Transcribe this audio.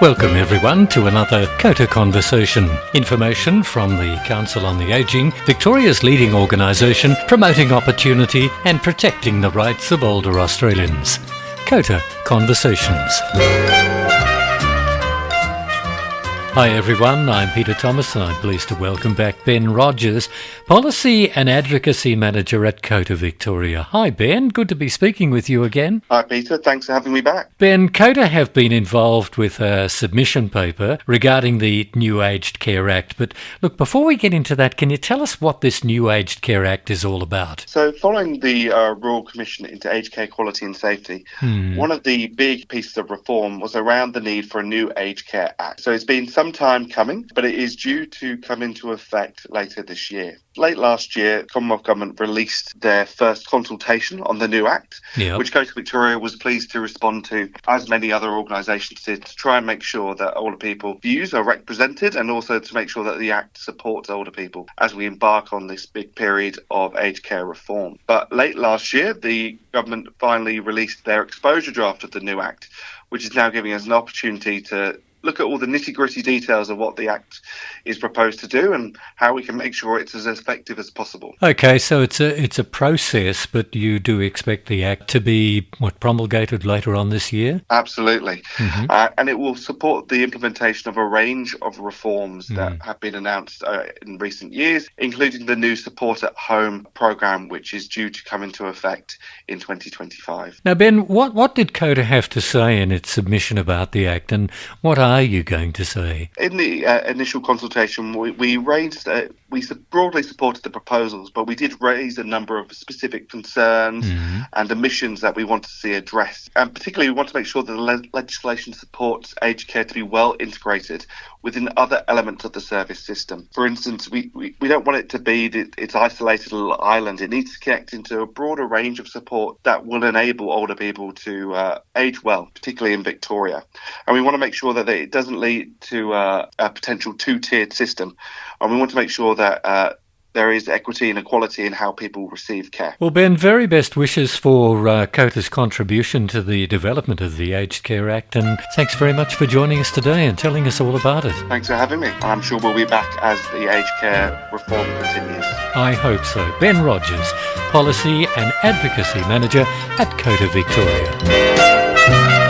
Welcome everyone to another COTA Conversation. Information from the Council on the Ageing, Victoria's leading organisation promoting opportunity and protecting the rights of older Australians. COTA Conversations. Hi everyone, I'm Peter Thomas and I'm pleased to welcome back Ben Rogers, Policy and Advocacy Manager at COTA Victoria. Hi Ben, good to be speaking with you again. Hi Peter, thanks for having me back. Ben, COTA have been involved with a submission paper regarding the New Aged Care Act, but look, before we get into that, can you tell us what this New Aged Care Act is all about? So following the Royal Commission into Aged Care Quality and Safety, one of the big pieces of reform was around the need for a new Aged Care Act. So it's been some time coming, but it is due to come into effect later this year. Late last year, Commonwealth Government released their first consultation on the new Act, which COTA Victoria was pleased to respond to, as many other organisations did, to try and make sure that older people's views are represented and also to make sure that the Act supports older people as we embark on this big period of aged care reform. But late last year, the government finally released their exposure draft of the new Act, which is now giving us an opportunity to look at all the nitty-gritty details of what the Act is proposed to do and how we can make sure it's as effective as possible. Okay, so it's a process, but you do expect the Act to be, promulgated later on this year? Absolutely. And it will support the implementation of a range of reforms that have been announced in recent years, including the new Support at Home programme, which is due to come into effect in 2025. Now, Ben, what did COTA have to say in its submission about the Act, and what are you going to say? In the initial consultation, we broadly supported the proposals, but we did raise a number of specific concerns and omissions that we want to see addressed. And particularly, we want to make sure that the legislation supports aged care to be well integrated within other elements of the service system. For instance, we don't want it to be its isolated little island. It needs to connect into a broader range of support that will enable older people to age well, particularly in Victoria. And we want to make sure that it doesn't lead to a potential two-tiered system. And we want to make sure that there is equity and equality in how people receive care. Well, Ben, very best wishes for COTA's contribution to the development of the Aged Care Act, and thanks very much for joining us today and telling us all about it. Thanks for having me. I'm sure we'll be back as the aged care reform continues. I hope so. Ben Rogers, Policy and Advocacy Manager at COTA Victoria.